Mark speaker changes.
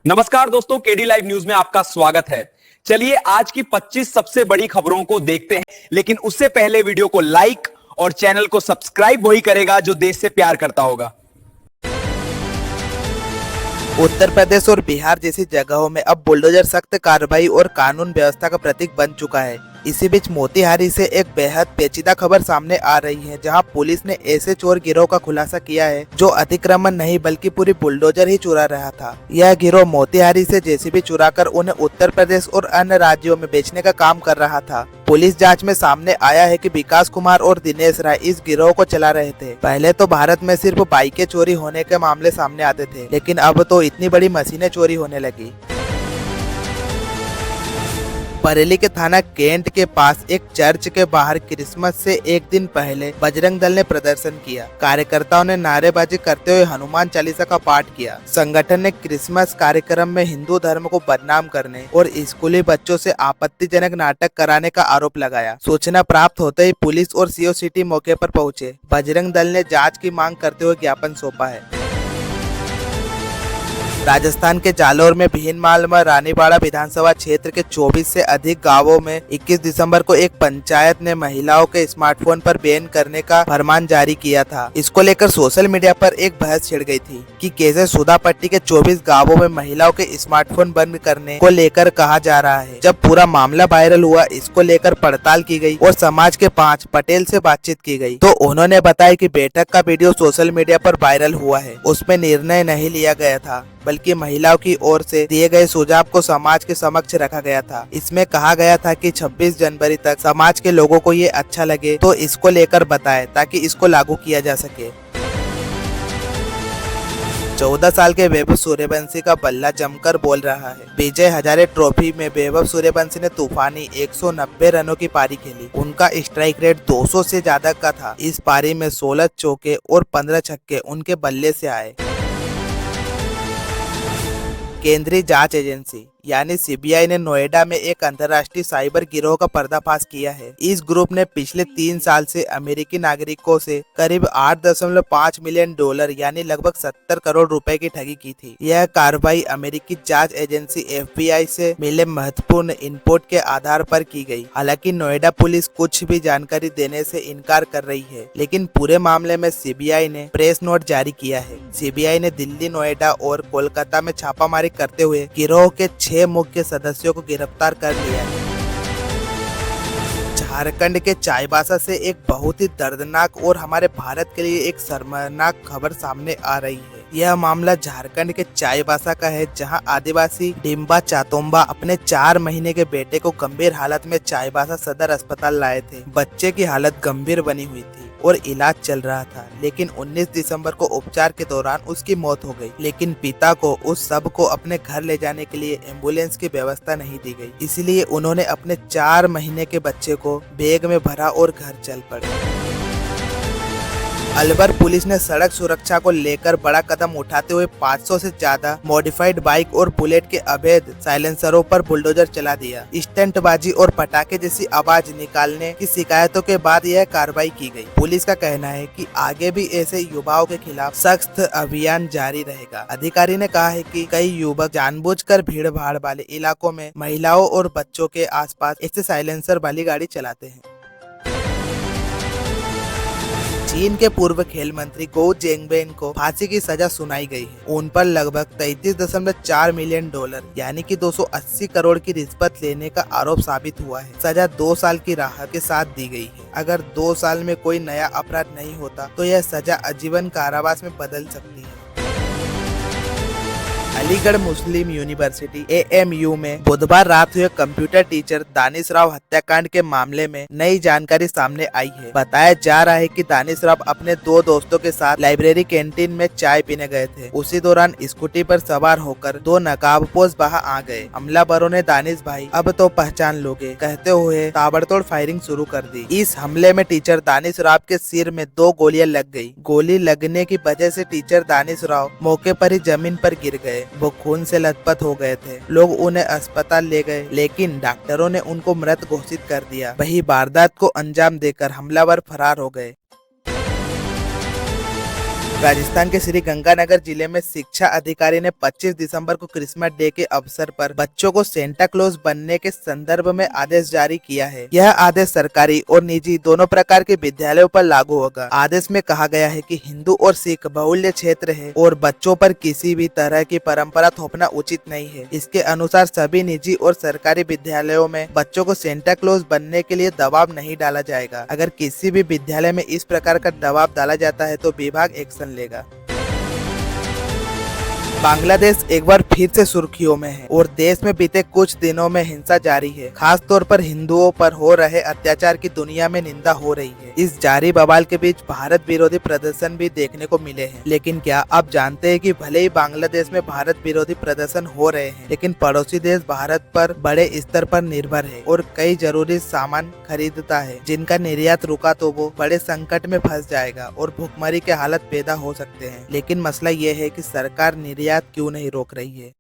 Speaker 1: नमस्कार दोस्तों, KD live news में आपका स्वागत है। चलिए आज की 25 सबसे बड़ी खबरों को देखते हैं, लेकिन उससे पहले वीडियो को लाइक और चैनल को सब्सक्राइब वही करेगा जो देश से प्यार करता होगा।
Speaker 2: उत्तर प्रदेश और बिहार जैसी जगहों में अब बुलडोजर सख्त कार्रवाई और कानून व्यवस्था का प्रतीक बन चुका है। इसी बीच मोतिहारी से एक बेहद पेचीदा खबर सामने आ रही है, जहां पुलिस ने ऐसे चोर गिरोह का खुलासा किया है जो अतिक्रमण नहीं बल्कि पूरी बुलडोजर ही चुरा रहा था। यह गिरोह मोतिहारी से जेसीबी चुराकर उन्हें उत्तर प्रदेश और अन्य राज्यों में बेचने का काम कर रहा था। पुलिस जांच में सामने आया है कि विकास कुमार और दिनेश राय इस गिरोह को चला रहे थे। पहले तो भारत में सिर्फ बाइकें चोरी होने के मामले सामने आते थे, लेकिन अब तो इतनी बड़ी मशीनें चोरी होने लगी। बरेली के थाना कैंट के पास एक चर्च के बाहर क्रिसमस से एक दिन पहले बजरंग दल ने प्रदर्शन किया। कार्यकर्ताओं ने नारेबाजी करते हुए हनुमान चालीसा का पाठ किया। संगठन ने क्रिसमस कार्यक्रम में हिंदू धर्म को बदनाम करने और स्कूली बच्चों से आपत्तिजनक नाटक कराने का आरोप लगाया। सूचना प्राप्त होते ही पुलिस और सीओ सिटी मौके पर पहुंचे। बजरंग दल ने जाँच की मांग करते हुए ज्ञापन सौंपा है। राजस्थान के जालोर में भीनमाल में रानीबाड़ा विधानसभा क्षेत्र के 24 से अधिक गांवों में 21 दिसंबर को एक पंचायत ने महिलाओं के स्मार्टफोन पर बैन करने का फरमान जारी किया था। इसको लेकर सोशल मीडिया पर एक बहस छिड़ गई थी कि कैसे सुधापट्टी के 24 गांवों में महिलाओं के स्मार्टफोन बंद करने को लेकर कहा जा रहा है। जब पूरा मामला वायरल हुआ, इसको लेकर पड़ताल की गई और समाज के 5 पटेल से बातचीत की गई, तो उन्होंने बताया कि बैठक का वीडियो सोशल मीडिया पर वायरल हुआ है। उसमें निर्णय नहीं लिया गया था, बल्कि महिलाओं की ओर से दिए गए सुझाव को समाज के समक्ष रखा गया था। इसमें कहा गया था कि 26 जनवरी तक समाज के लोगों को ये अच्छा लगे तो इसको लेकर बताएं, ताकि इसको लागू किया जा सके। 14 साल के वैभव सूर्यवंशी का बल्ला जमकर बोल रहा है। विजय हजारे ट्रॉफी में वैभव सूर्यवंशी ने तूफानी 190 रनों की पारी खेली। उनका स्ट्राइक रेट 200 से ज्यादा का था। इस पारी में 16 चौके और 15 छक्के उनके बल्ले से आए। केंद्रीय जांच एजेंसी यानी सीबीआई ने नोएडा में एक अंतर्राष्ट्रीय साइबर गिरोह का पर्दाफाश किया है। इस ग्रुप ने पिछले 3 साल से अमेरिकी नागरिकों से करीब 8.5 मिलियन डॉलर यानी लगभग 70 करोड़ रुपए की ठगी की थी। यह कार्रवाई अमेरिकी जांच एजेंसी FBI से मिले महत्वपूर्ण इनपुट के आधार पर की गई। हालांकि नोएडा पुलिस कुछ भी जानकारी देने से इनकार कर रही है, लेकिन पूरे मामले में सीबीआई ने प्रेस नोट जारी किया है। सीबीआई ने दिल्ली, नोएडा और कोलकाता में छापामारी करते हुए गिरोह के 6 मुख्य सदस्यों को गिरफ्तार कर लिया है। झारखंड के चाईबासा से एक बहुत ही दर्दनाक और हमारे भारत के लिए एक शर्मनाक खबर सामने आ रही है। यह मामला झारखंड के चाईबासा का है, जहां आदिवासी डिम्बा चातोम्बा अपने 4 महीने के बेटे को गंभीर हालत में चाईबासा सदर अस्पताल लाए थे। बच्चे की हालत गंभीर बनी हुई थी और इलाज चल रहा था, लेकिन 19 दिसंबर को उपचार के दौरान उसकी मौत हो गई। लेकिन पिता को उस सब को अपने घर ले जाने के लिए एम्बुलेंस की व्यवस्था नहीं दी गई, इसलिए उन्होंने अपने 4 महीने के बच्चे को बैग में भरा और घर चल पड़े। अलवर पुलिस ने सड़क सुरक्षा को लेकर बड़ा कदम उठाते हुए 500 से ज्यादा मॉडिफाइड बाइक और बुलेट के अवैध साइलेंसरों पर बुलडोजर चला दिया। स्टंटबाजी और पटाखे जैसी आवाज निकालने की शिकायतों के बाद यह कार्रवाई की गई। पुलिस का कहना है कि आगे भी ऐसे युवाओं के खिलाफ सख्त अभियान जारी रहेगा। अधिकारी ने कहा है कि कई युवक जानबूझकर भीड़ भाड़ वाले इलाकों में महिलाओं और बच्चों के आसपास ऐसे साइलेंसर वाली गाड़ी चलाते हैं। चीन के पूर्व खेल मंत्री गो जेंगबेन को फांसी की सजा सुनाई गई है। उन पर लगभग 33.4 मिलियन डॉलर यानी कि 280 करोड़ की रिश्वत लेने का आरोप साबित हुआ है। सजा 2 साल की राहत के साथ दी गई है। अगर 2 साल में कोई नया अपराध नहीं होता तो यह सजा आजीवन कारावास में बदल सकती है। अलीगढ़ मुस्लिम यूनिवर्सिटी AMU में बुधवार रात हुए कंप्यूटर टीचर दानिश राव हत्याकांड के मामले में नई जानकारी सामने आई है। बताया जा रहा है कि दानिश राव अपने 2 दोस्तों के साथ लाइब्रेरी कैंटीन में चाय पीने गए थे। उसी दौरान स्कूटी पर सवार होकर 2 नकाबपोश वहां आ गए। हमलावरों ने दानिश भाई अब तो पहचान लोगे कहते हुए ताबड़तोड़ फायरिंग शुरू कर दी। इस हमले में टीचर दानिश राव के सिर में 2 गोलियां लग गई। गोली लगने की वजह से टीचर दानिश राव मौके पर ही जमीन पर गिर गए। वो खून से लथपथ हो गए थे। लोग उन्हें अस्पताल ले गए, लेकिन डॉक्टरों ने उनको मृत घोषित कर दिया। वही वारदात को अंजाम देकर हमलावर फरार हो गए। राजस्थान के श्री गंगानगर जिले में शिक्षा अधिकारी ने 25 दिसंबर को क्रिसमस डे के अवसर पर बच्चों को सेंटा क्लॉज बनने के संदर्भ में आदेश जारी किया है। यह आदेश सरकारी और निजी दोनों प्रकार के विद्यालयों पर लागू होगा। आदेश में कहा गया है कि हिंदू और सिख बहुल्य क्षेत्र है और बच्चों पर किसी भी तरह की परंपरा थोपना उचित नहीं है। इसके अनुसार सभी निजी और सरकारी विद्यालयों में बच्चों को सेंटा क्लॉज बनने के लिए दबाव नहीं डाला जाएगा। अगर किसी भी विद्यालय में इस प्रकार का दबाव डाला जाता है तो विभाग एक्शन लेगा। बांग्लादेश एक बार फिर से सुर्खियों में है और देश में बीते कुछ दिनों में हिंसा जारी है। खास तौर पर हिंदुओं पर हो रहे अत्याचार की दुनिया में निंदा हो रही है। इस जारी बवाल के बीच भारत विरोधी प्रदर्शन भी देखने को मिले हैं। लेकिन क्या आप जानते हैं कि भले ही बांग्लादेश में भारत विरोधी प्रदर्शन हो रहे हैं, लेकिन पड़ोसी देश भारत पर बड़े स्तर पर निर्भर है और कई जरूरी सामान खरीदता है। जिनका निर्यात रुका तो वो बड़े संकट में फंस जाएगा और भुखमरी के हालत पैदा हो सकते हैं। लेकिन मसला ये है कि सरकार निर्यात क्यों नहीं रोक रही है।